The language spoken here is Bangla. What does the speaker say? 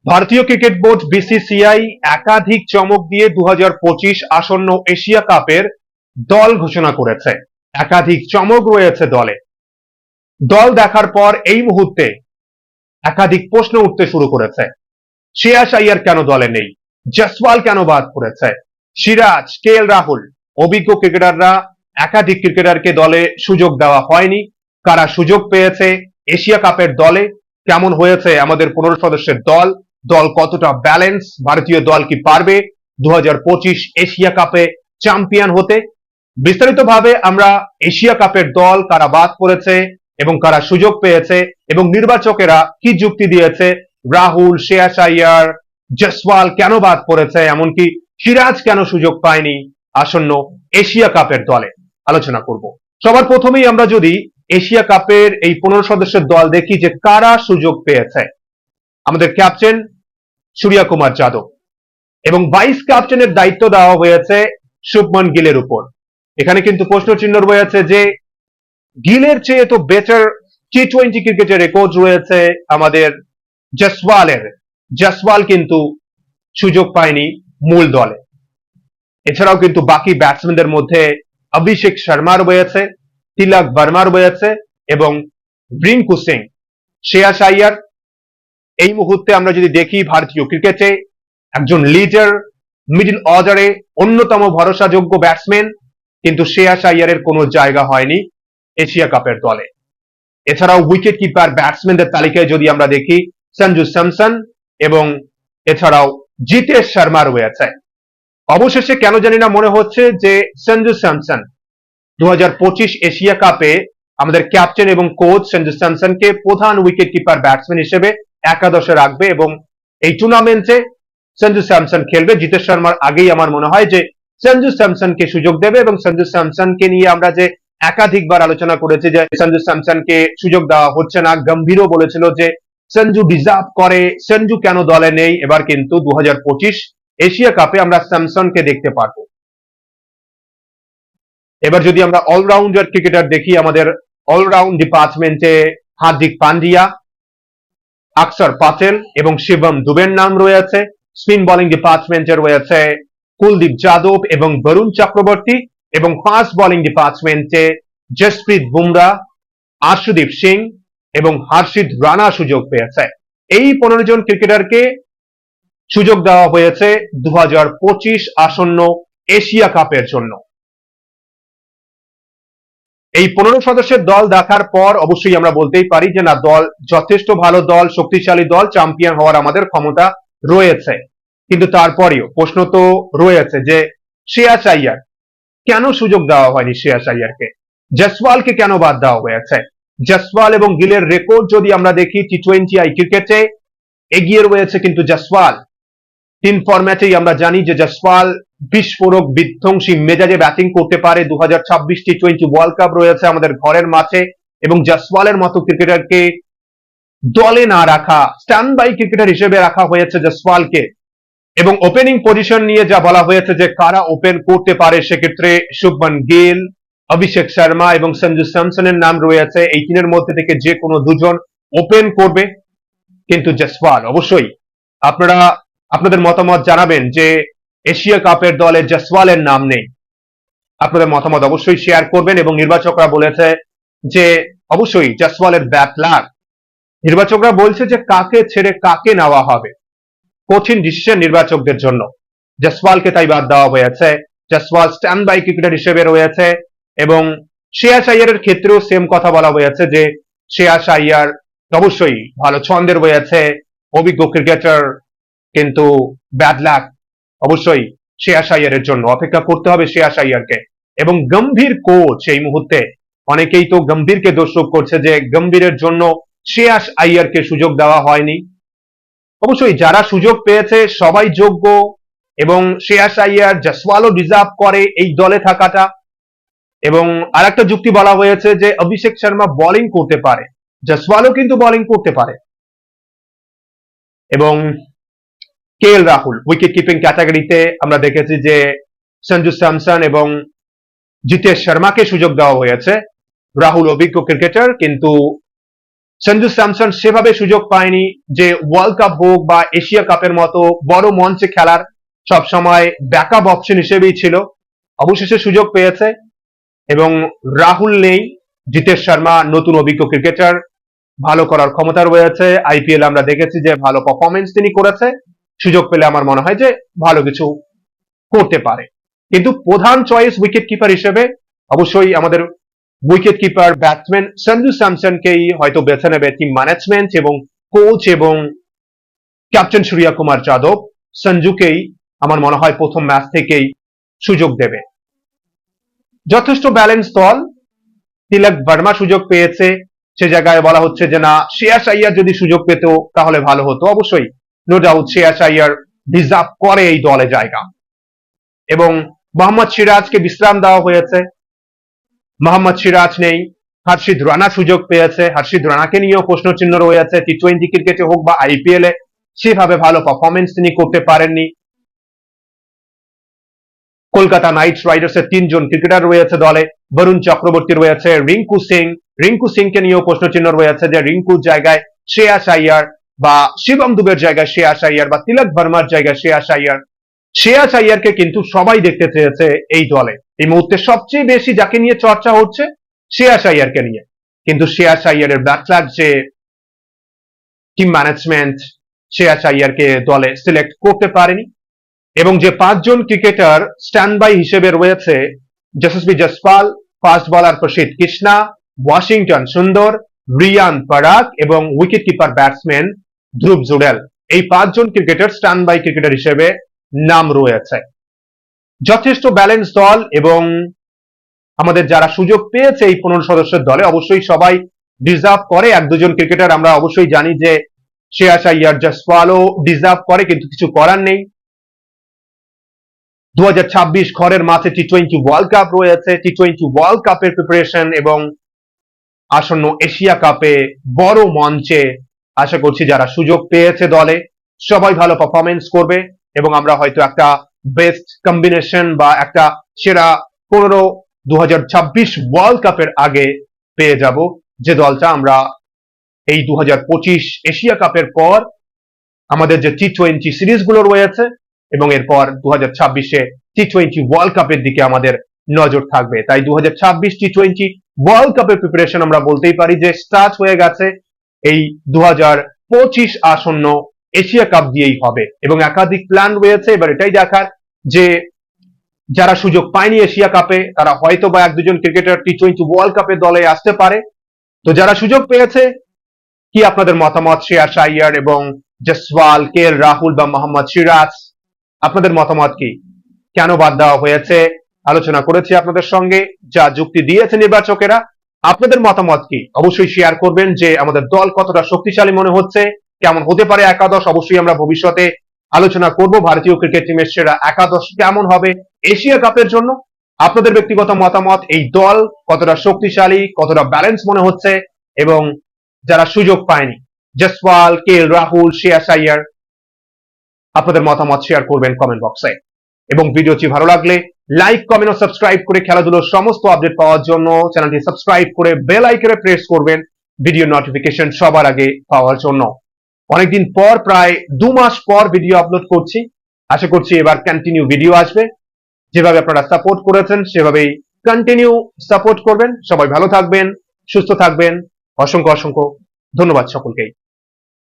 ভারতীয় ক্রিকেট বোর্ড বিসিসিআই একাধিক চমক দিয়ে 2025 আসন্ন এশিয়া কাপের দল ঘোষণা করেছে। একাধিক চমক রয়েছে দলে। দল দেখার পর এই মুহূর্তে একাধিক প্রশ্ন উঠতে শুরু করেছে। শ্রেয়াস আইয়ার কেন দলে নেই? জয়সওয়াল কেন বাদ পড়েছে? সিরাজ, রাহুল, অভিজ্ঞ ক্রিকেটাররা একাধিক ক্রিকেটারকে দলে সুযোগ দেওয়া হয়নি। কারা সুযোগ পেয়েছে এশিয়া কাপের দলে? কেমন হয়েছে আমাদের 15 সদস্যের দল? দল কতটা ব্যালেন্স? ভারতীয় দল কি পারবে 2025 এশিয়া কাপে চ্যাম্পিয়ন হতে? বিস্তারিতভাবে আমরা এশিয়া কাপের দল কারা বাদ পড়েছে এবং কারা সুযোগ পেয়েছে এবং নির্বাচকেরা কি যুক্তি দিয়েছে, রাহুল, শ্রেয়াস আইয়ার, জয়সওয়াল কেন বাদ পড়েছে, এমনকি সিরাজ কেন সুযোগ পায়নি আসন্ন এশিয়া কাপের দলে আলোচনা করব। সবার প্রথমেই আমরা যদি এশিয়া কাপের এই 15 সদস্যের দল দেখি যে কারা সুযোগ পেয়েছে। আমাদের ক্যাপ্টেন সূর্যা কুমার যাদব এবং ভাইস ক্যাপ্টেনের দায়িত্ব দেওয়া হয়েছে শুভমন গিলের উপর। এখানে কিন্তু প্রশ্ন চিহ্ন রয়েছে যে গিলের চেয়ে তো বেটার টি-20 ক্রিকেটের রেকর্ড রয়েছে আমাদের জয়সওয়ালের। জয়সওয়াল কিন্তু সুযোগ পায়নি মূল দলে। এছাড়াও কিন্তু বাকি ব্যাটসম্যানদের মধ্যে অভিষেক শর্মা রয়েছে, তিলক বর্মা রয়েছে এবং রিঙ্কু সিং। শ্রেয়াস আইয়ার এই মুহূর্তে আমরা যদি দেখি ভারতীয় ক্রিকেটে একজন লিডার, মিডল অর্ডারে অন্যতম ভরসাযোগ্য ব্যাটসম্যান, কিন্তু শ্রেয়াস আইয়ারের কোনো জায়গা হয়নি এশিয়া কাপের দলে। এছাড়াও উইকেট কিপার ব্যাটসম্যানদের তালিকায় যদি আমরা দেখি সঞ্জু স্যামসন এবং এছাড়াও জিতেশ শর্মা রয়েছে। অবশেষে কেন জানি না মনে হচ্ছে যে সঞ্জু স্যামসন 2025 এশিয়া কাপে আমাদের ক্যাপ্টেন এবং কোচ সঞ্জু স্যামসনকে প্রধান উইকেট কিপার ব্যাটসম্যান হিসেবে একাদশে রাখবে এবং এই টুর্নামেন্টে সঞ্জু স্যামসন খেলবে। জিতেশ শর্মার আগেই আমার মনে হয় যে সঞ্জু স্যামসনকে সুযোগ দেবে এবং সঞ্জু স্যামসনকে নিয়ে আমরা যে একাধিকবার আলোচনা করেছি যে সঞ্জু স্যামসনকে সুযোগ দেওয়া হচ্ছে না। গম্ভীরও বলেছিল যে সঞ্জু ডিজার্ভ করে, সঞ্জু কেন দলে নেই। এবার কিন্তু 2025 এশিয়া কাপে আমরা স্যামসনকে দেখতে পারবো। এবার যদি আমরা অলরাউন্ডার ক্রিকেটার দেখি, আমাদের অলরাউন্ড ডিপার্টমেন্টে হার্দিক পান্ডিয়া, আকসর পাটেল এবং শিবম দুবের নাম রয়েছে। স্পিন বোলিং ডিপার্টমেন্টে রয়েছে কুলদীপ যাদব এবং বরুণ চক্রবর্তী এবং ফাস্ট বোলিং ডিপার্টমেন্টে জসপ্রীত বুমরা, আশুদীপ সিং এবং হর্ষিত রানা সুযোগ পেয়েছে। এই 15 জন ক্রিকেটারকে সুযোগ দেওয়া হয়েছে 2025 আসন্ন এশিয়া কাপের জন্য। এই 15 সদস্যের দল দেখার পর অবশ্যই আমরা বলতেই পারি যে না, দল যথেষ্ট ভালো দল, শক্তিশালী দল, চ্যাম্পিয়ন হওয়ার আমাদের ক্ষমতা রয়েছে। কিন্তু তারপরেও প্রশ্ন তো রয়েছে যে শ্রেয়াস আইয়ার কেন সুযোগ দেওয়া হয়নি? শ্রেয়াস আইয়ারকে, জয়সওয়ালকে কেন বাদ দেওয়া হয়েছে? জয়সওয়াল এবং গিলের রেকর্ড যদি আমরা দেখি টি-20 ক্রিকেটে এগিয়ে রয়েছে কিন্তু জয়সওয়াল। 3 ফরম্যাটেই আমরা জানি যে জয়সওয়াল বিস্ফোরক বিধ্বংসী মেজাজে ব্যাটিং করতে পারে। 2026 টি-20 ওয়ার্ল্ড কাপ রয়েছে আমাদের ঘরের মাঠে এবং জয়সওয়ালের মতো ক্রিকেটারকে দলে না রাখা, স্ট্যান্ড বাই ক্রিকেটার হিসেবে রাখা হয়েছে জয়সওয়ালকে। এবং ওপেনিং পজিশন নিয়ে যা বলা হয়েছে যে কারা ওপেন করতে পারে, সেক্ষেত্রে শুভমন গিল, অভিষেক শর্মা এবং সঞ্জু স্যামসনের নাম রয়েছে। এই তিনের মধ্যে থেকে যে কোনো দুজন ওপেন করবে। কিন্তু জয়সওয়াল, অবশ্যই আপনারা আপনাদের মতামত জানাবেন যে এশিয়া কাপের দলে জয়সওয়ালের নাম নেই। আপনাদের মতামত অবশ্যই শেয়ার করবেন এবং নির্বাচকরা বলেছে যে অবশ্যই জয়সওয়ালের ব্যাট লাক। নির্বাচকরা বলছে যে কাকে ছেড়ে কাকে নেওয়া হবে, কঠিন ডিসিশন নির্বাচকদের জন্য। জয়সওয়ালকে তাই বাদ দেওয়া হয়েছে। জয়সওয়াল স্ট্যান্ড বাই ক্রিকেটার হিসেবে রয়েছে এবং শ্রেয়াস আইয়ারের ক্ষেত্রেও সেম কথা বলা হয়েছে যে শ্রেয়াস আইয়ার অবশ্যই ভালো ছন্দের রয়েছে, অভিজ্ঞ ক্রিকেটার, কিন্তু ব্যাড লাক অবশ্যই শ্রেয়াস আইয়ারের জন্য। অপেক্ষা করতে হবে শ্রেয়াস আইয়ারকে। এবং গম্ভীর কোচ এই মুহূর্তে, অনেকেই তো গম্ভীরকে দোষারোপ করছে যে গম্ভীরের জন্য শ্রেয়াস আইয়ারকে সুযোগ দেওয়া হয়নি। অবশ্যই যারা সুযোগ পেয়েছে সবাই যোগ্য এবং শ্রেয়াস আইয়ার, জয়সওয়ালও ডিজার্ভ করে এই দলে থাকাটা। এবং আরেকটা যুক্তি বলা হয়েছে যে অভিষেক শর্মা বোলিং করতে পারে, জয়সওয়ালও কিন্তু বোলিং করতে পারে। এবং রাহুল উইকেট কিপিং ক্যাটাগরিতে আমরা দেখেছি যে সঞ্জু স্যামসন এবং জিতেশ শর্মাকে সুযোগ দেওয়া হয়েছে। রাহুল অভিজ্ঞ ক্রিকেটার, কিন্তু সঞ্জু স্যামসন সেভাবে সুযোগ পায়নি যে ওয়ার্ল্ড কাপ হোক বা এশিয়া কাপের মতো বড় মঞ্চে খেলার, সবসময় ব্যাকআপ অপশন হিসেবেই ছিল। অবশেষে সুযোগ পেয়েছে এবং রাহুল নেই, জিতেশ শর্মা নতুন অভিজ্ঞ ক্রিকেটার, ভালো করার ক্ষমতা রয়েছে। আইপিএল আমরা দেখেছি যে ভালো পারফরমেন্স তিনি করেছে, সুযোগ পেলে আমার মনে হয় যে ভালো কিছু করতে পারে। কিন্তু প্রধান চয়েস উইকেট কিপার হিসেবে অবশ্যই আমাদের উইকেট কিপার ব্যাটসম্যান সঞ্জু স্যামসনকেই হয়তো বেছে নেবে টিম ম্যানেজমেন্ট এবং কোচ এবং ক্যাপ্টেন সূর্য কুমার যাদব। সঞ্জুকেই আমার মনে হয় প্রথম ম্যাচ থেকেই সুযোগ দেবে। যথেষ্ট ব্যালেন্স দল। তিলক ভার্মা সুযোগ পেয়েছে, সে জায়গায় বলা হচ্ছে যে না, শ্রেয়াস আইয়ার যদি সুযোগ পেত তাহলে ভালো হতো। অবশ্যই no doubt Shreyas Iyer deserve করে এই দলে জায়গা। এবং মোহাম্মদ সিরাজকে বিশ্রাম দেওয়া হয়েছে, মোহাম্মদ সিরাজ নেই। হর্ষিত রানা সুযোগ পেয়েছে, হর্ষিত রানাকে নিয়েও প্রশ্ন চিহ্ন রয়েছে। টি-20 ক্রিকেটে হোক বা আইপিএল এ সেভাবে ভালো পারফরমেন্স তিনি করতে পারেননি। কলকাতা নাইট রাইডার্স এর 3 জন ক্রিকেটার রয়েছে দলে, বরুণ চক্রবর্তী রয়েছে, রিঙ্কু সিংকে নিয়েও প্রশ্ন চিহ্ন রয়েছে যে রিঙ্কুর জায়গায় শ্রেয়াস আইয়ার বা শিবম দুবের জায়গায় শ্রেয়াস আইয়ার বা তিলক ভার্মার জায়গায় শ্রেয়াস আইয়ার। শ্রেয়াস আইয়ারকে কিন্তু সবাই দেখতে চেয়েছে এই দলে। এই মুহূর্তে সবচেয়ে বেশি যাকে নিয়ে চর্চা হচ্ছে শ্রেয়াস আইয়ারকে নিয়ে, কিন্তু শ্রেয়াস আইয়ারের ব্যাকলাগ যে টিম ম্যানেজমেন্ট শ্রেয়াস আইয়ারকে দলে সিলেক্ট করতে পারেনি। এবং যে 5 জন ক্রিকেটার স্ট্যান্ড বাই হিসেবে রয়েছে, যশস্বী জসপাল, ফাস্ট বোলার প্রসিদ্ধ কৃষ্ণা, ওয়াশিংটন সুন্দর, রিয়ান পরাগ এবং উইকেট কিপার ব্যাটসম্যান ধ্রুব জুড়েল, এই 5 জন ক্রিকেটার স্ট্যান্ড বাই ক্রিকেটার হিসেবে নাম রয়েছে। যথেষ্ট ব্যালেন্স দল এবং আমাদের যারা সুযোগ পেয়েছে এই 15 সদস্যের দলে অবশ্যই সবাই ডিজার্ভ করে। 1-2 জন ক্রিকেটার আমরা অবশ্যই জানি যে শ্রেয়াস আইয়ার, জসপালও ডিজার্ভ করে, কিন্তু কিছু করার নেই। 2026 ঘরের মাঠে টি-20 ওয়ার্ল্ড কাপ রয়েছে, টি-20 ওয়ার্ল্ড কাপের প্রিপারেশন এবং আসন্ন এশিয়া কাপে বড় মঞ্চে আশা করছি যারা সুযোগ পেয়েছে দলে সবাই ভালো পারফরমেন্স করবে এবং আমরা হয়তো একটা বেস্ট কম্বিনেশন বা একটা সেরা 15 2026 ওয়ার্ল্ড কাপের আগে পেয়ে যাব, যে দলটা আমরা এই 2025 এশিয়া কাপের পর আমাদের যে টি-20 সিরিজগুলো রয়েছে এবং এরপর 2026-এ টি-20 ওয়ার্ল্ড কাপের দিকে আমাদের নজর থাকবে। তাই 2026 টি-20 ওয়ার্ল্ড কাপের প্রিপারেশন আমরা বলতেই পারি যে স্টার্ট হয়ে গেছে এই 2025 আসন্ন এশিয়া কাপ দিয়েই হবে এবং একাধিক প্ল্যান রয়েছে। এবার এটাই দেখার যে যারা সুযোগ পায়নি এশিয়া কাপে তারা হয়তো বা 1-2 জন ক্রিকেটার টি-20 ওয়ার্ল্ড কাপের দলে আসতে পারে। তো যারা সুযোগ পেয়েছে, কি আপনাদের মতামত? শ্রেয়াস আইয়ার এবং জসওয়াল, কেএল রাহুল বা মোহাম্মদ সিরাজ, আপনাদের মতামত কি? কেন বাদ দেওয়া হয়েছে আলোচনা করেছি আপনাদের সঙ্গে, যা যুক্তি দিয়েছে নির্বাচকেরা। আপনাদের মতামত কি অবশ্যই শেয়ার করবেন যে আমাদের দল কতটা শক্তিশালী মনে হচ্ছে, কেমন হতে পারে একাদশ। অবশ্যই আমরা ভবিষ্যতে আলোচনা করব ভারতীয় ক্রিকেট টিমের সেরা একাদশ কেমন হবে এশিয়া কাপের জন্য। আপনাদের ব্যক্তিগত মতামত, এই দল কতটা শক্তিশালী, কতটা ব্যালেন্স মনে হচ্ছে এবং যারা সুযোগ পায়নি জসওয়াল, কেএল রাহুল, শ্রেয়াস আইয়ার, আপনাদের মতামত শেয়ার করবেন কমেন্ট বক্সে। এবং ভিডিওটি ভালো লাগলে লাইক, কমেন্ট ও সাবস্ক্রাইব করে খেলাধুলোর সমস্ত আপডেট পাওয়ার জন্য চ্যানেলটি সাবস্ক্রাইব করে বেল আইকনে প্রেস করবেন ভিডিও নোটিফিকেশন সবার আগে পাওয়ার জন্য। অনেকদিন পর, প্রায় 2 মাস পর ভিডিও আপলোড করছি। আশা করছি এবার কন্টিনিউ ভিডিও আসবে। যেভাবে আপনারা সাপোর্ট করেছেন সেভাবেই কন্টিনিউ সাপোর্ট করবেন। সবাই ভালো থাকবেন, সুস্থ থাকবেন। অসংখ্য অসংখ্য ধন্যবাদ সকলকেই।